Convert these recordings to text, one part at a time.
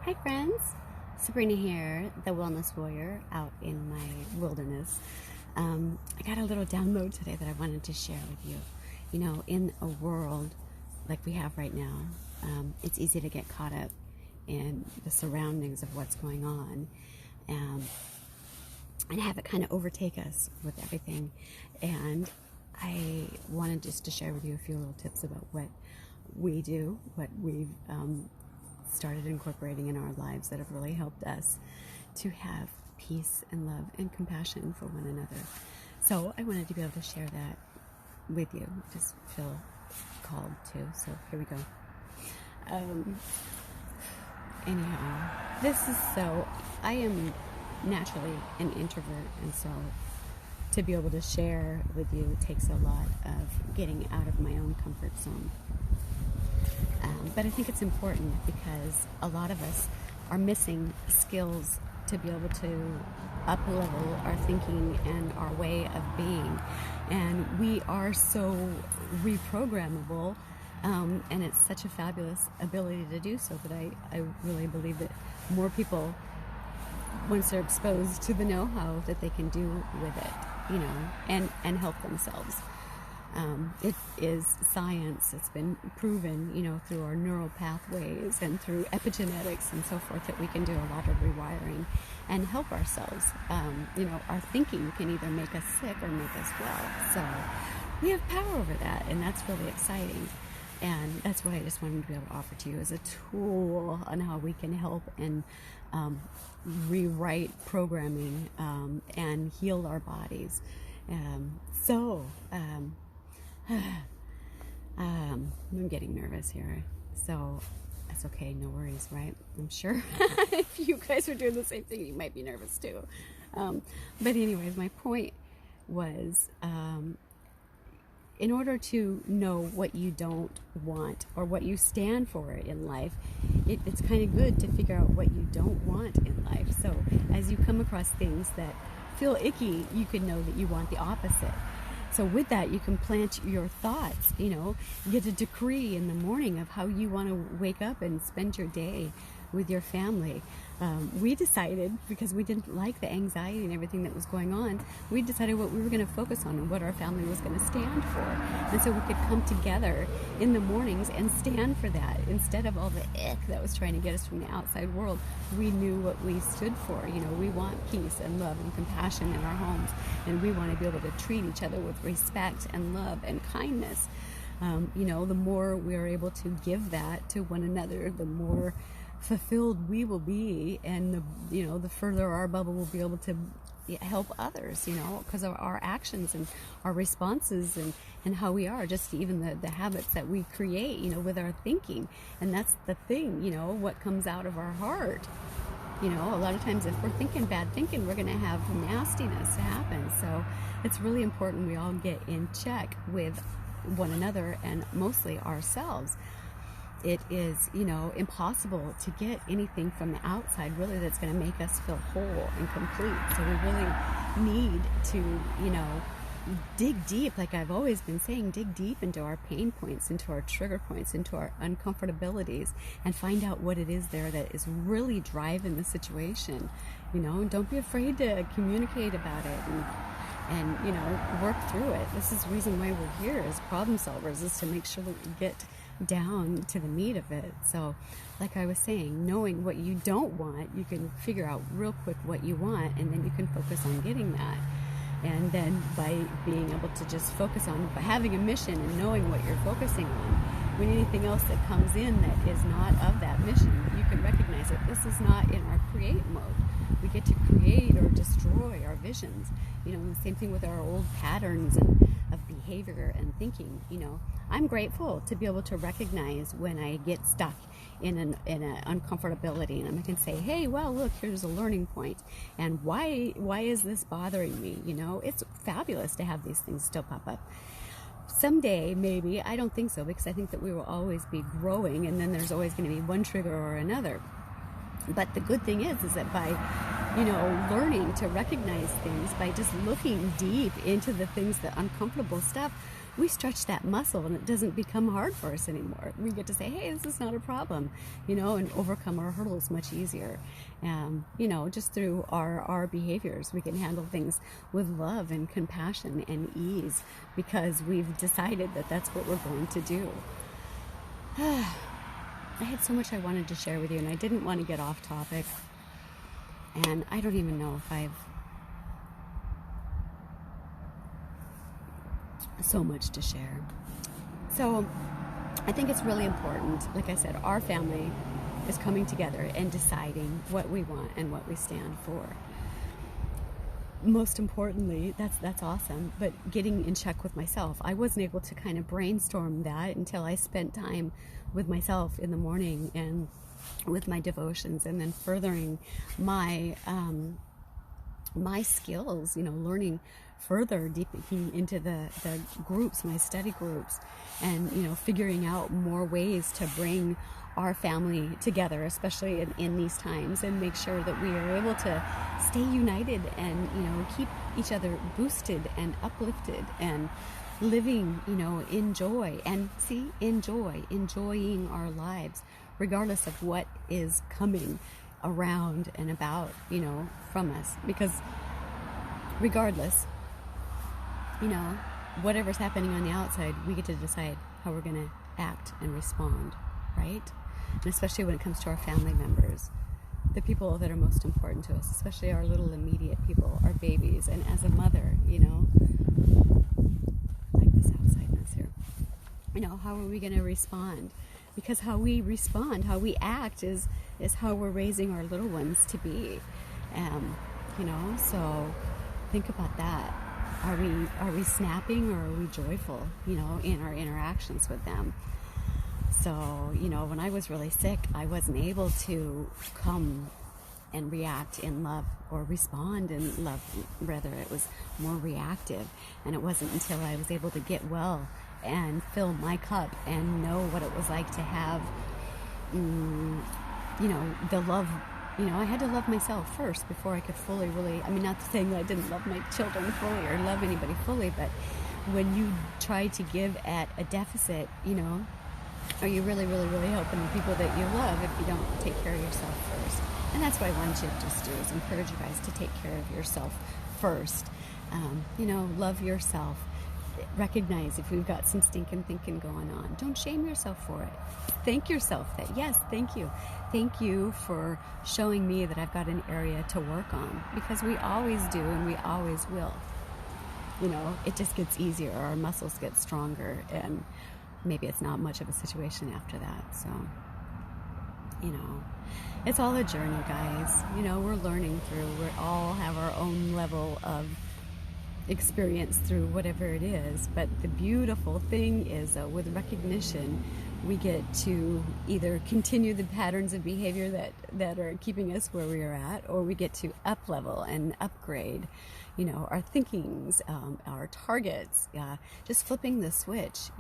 Hi friends, Sabrina here, the Wellness Warrior out in my wilderness. I got a little download today that I wanted to share with you. You know, in a world like we have right now, it's easy to get caught up in the surroundings of what's going on and have it kind of overtake us with everything. And I wanted just to share with you a few little tips about what we do, what we've started incorporating in our lives that have really helped us to have peace and love and compassion for one another. So I wanted to be able to share that with you. Just feel called to. So here we go. Anyhow, I am naturally an introvert, and so to be able to share with you takes a lot of getting out of my own comfort zone. But I think it's important because a lot of us are missing skills to be able to up-level our thinking and our way of being. And we are so reprogrammable, and it's such a fabulous ability to do so that I really believe that more people, once they're exposed to the know-how, that they can do with it, you know, and help themselves. It is science. It's been proven, you know, through our neural pathways and through epigenetics and so forth, that we can do a lot of rewiring and help ourselves. You know, our thinking can either make us sick or make us well. So we have power over that, and that's really exciting. And that's what I just wanted to be able to offer to you as a tool on how we can help and rewrite programming and heal our bodies. I'm getting nervous here, so that's okay, no worries, right? I'm sure if you guys are doing the same thing, you might be nervous too. But anyways, my point was, in order to know what you don't want or what you stand for in life, it's kind of good to figure out what you don't want in life. So as you come across things that feel icky, you can know that you want the opposite. So with that, you can plant your thoughts, you know, get a decree in the morning of how you want to wake up and spend your day with your family. We decided, because we didn't like the anxiety and everything that was going on, we decided what we were going to focus on and what our family was going to stand for. And so we could come together in the mornings and stand for that. Instead of all the ick that was trying to get us from the outside world, we knew what we stood for. You know, we want peace and love and compassion in our homes, and we want to be able to treat each other with respect and love and kindness. You know, the more we are able to give that to one another, the more fulfilled we will be, and the further our bubble will be able to help others, you know, because of our actions and our responses and how we are, just even the habits that we create, you know, with our thinking. And that's the thing, you know, what comes out of our heart. You know, a lot of times if we're thinking bad thinking, we're going to have nastiness happen. So it's really important we all get in check with one another and mostly ourselves. It is, you know, impossible to get anything from the outside really that's going to make us feel whole and complete. So we really need to, you know, dig deep, like I've always been saying, dig deep into our pain points, into our trigger points, into our uncomfortabilities, and find out what it is there that is really driving the situation. You know, and don't be afraid to communicate about it and you know, work through it. This is the reason why we're here as problem solvers, is to make sure that we get down to the meat of it. So like I was saying, knowing what you don't want, you can figure out real quick what you want, and then you can focus on getting that. And then by being able to just focus on, by having a mission and knowing what you're focusing on, when anything else that comes in that is not of that mission, you can recognize it. This is not in our create mode. We get to create or destroy our visions. You know, the same thing with our old patterns of behavior and thinking. You know, I'm grateful to be able to recognize when I get stuck in an uncomfortability, and I can say, hey, well, look, here's a learning point, and why is this bothering me? You know, it's fabulous to have these things still pop up. Someday, maybe, I don't think so, because I think that we will always be growing, and then there's always going to be one trigger or another. But the good thing is that by, you know, learning to recognize things, by just looking deep into the things, the uncomfortable stuff, we stretch that muscle and it doesn't become hard for us anymore. We get to say, hey, this is not a problem, and overcome our hurdles much easier. Just through our behaviors, we can handle things with love and compassion and ease because we've decided that that's what we're going to do. I had so much I wanted to share with you, and I didn't want to get off topic. And I don't even know if I've so much to share. So I think it's really important. Like I said, our family is coming together and deciding what we want and what we stand for. Most importantly, that's awesome, but getting in check with myself. I wasn't able to kind of brainstorm that until I spent time with myself in the morning and with my devotions, and then furthering my my skills, learning further deep into the groups, my study groups, and figuring out more ways to bring our family together, especially in these times, and make sure that we are able to stay united and keep each other boosted and uplifted and living in joy, and enjoying our lives regardless of what is coming around and about from us, because regardless whatever's happening on the outside, we get to decide how we're going to act and respond, right? And especially when it comes to our family members, the people that are most important to us, especially our little immediate people, our babies. And as a mother, like this outside mess here, how are we going to respond? Because how we respond, how we act is how we're raising our little ones to be. So think about that. Are we snapping, or are we joyful, in our interactions with them? So, when I was really sick, I wasn't able to come and react in love or respond in love. Rather, it was more reactive. And it wasn't until I was able to get well and fill my cup and know what it was like to have, the love. I had to love myself first before I could fully not saying that I didn't love my children fully or love anybody fully, but when you try to give at a deficit, are you really, really, really helping the people that you love if you don't take care of yourself first? And that's what I want you to just do, is encourage you guys to take care of yourself first. Love yourself. Recognize if we've got some stinking thinking going on. Don't shame yourself for it. Thank yourself that, yes, thank you. Thank you for showing me that I've got an area to work on, because we always do and we always will. It just gets easier. Our muscles get stronger, and maybe it's not much of a situation after that. So, it's all a journey, guys. We're learning through. We all have our own level of experience through whatever it is. But the beautiful thing is, with recognition, we get to either continue the patterns of behavior that are keeping us where we are at, or we get to up level and upgrade, our thinkings, our targets, just flipping the switch.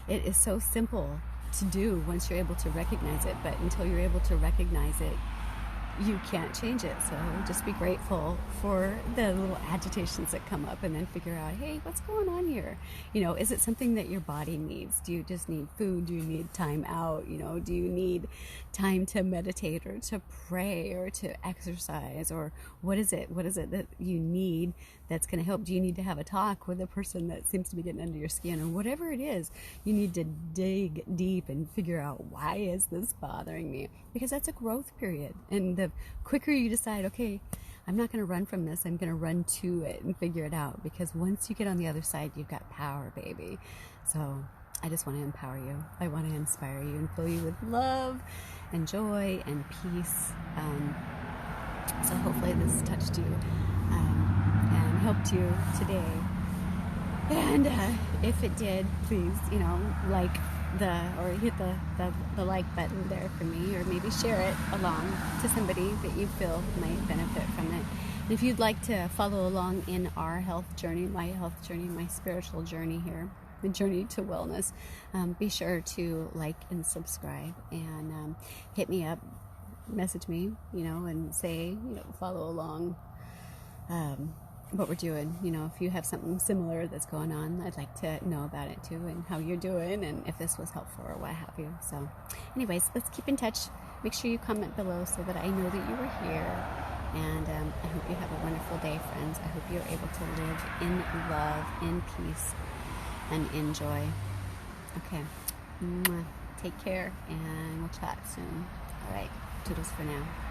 It is so simple to do once you're able to recognize it, but until you're able to recognize it, you can't change it. So just be grateful for the little agitations that come up, and then figure out, hey, what's going on here? Is it something that your body needs? Do you just need food? Do you need time out? Do you need time to meditate or to pray or to exercise? Or what is it? What is it that you need that's going to help? Do you need to have a talk with a person that seems to be getting under your skin? Or whatever it is, you need to dig deep and figure out, why is this bothering me? Because that's a growth period. And the quicker you decide, okay, I'm not going to run from this, I'm going to run to it and figure it out. Because once you get on the other side, you've got power, baby. So I just want to empower you. I want to inspire you and fill you with love and joy and peace. So hopefully this touched you and helped you today. And if it did, please, like hit the like button there for me, or maybe share it along to somebody that you feel might benefit from it. And if you'd like to follow along in our health journey, my spiritual journey here, the journey to wellness, be sure to like and subscribe, and hit me up, message me, and say, follow along. what we're doing. You know, if you have something similar that's going on, I'd like to know about it too, and how you're doing, and if this was helpful or what have you. So anyways, let's keep in touch. Make sure you comment below so that I know that you were here. And I hope you have a wonderful day, friends. I hope you're able to live in love, in peace, and in joy. Okay. Mwah. Take care, and we'll chat soon. All right. Toodles for now.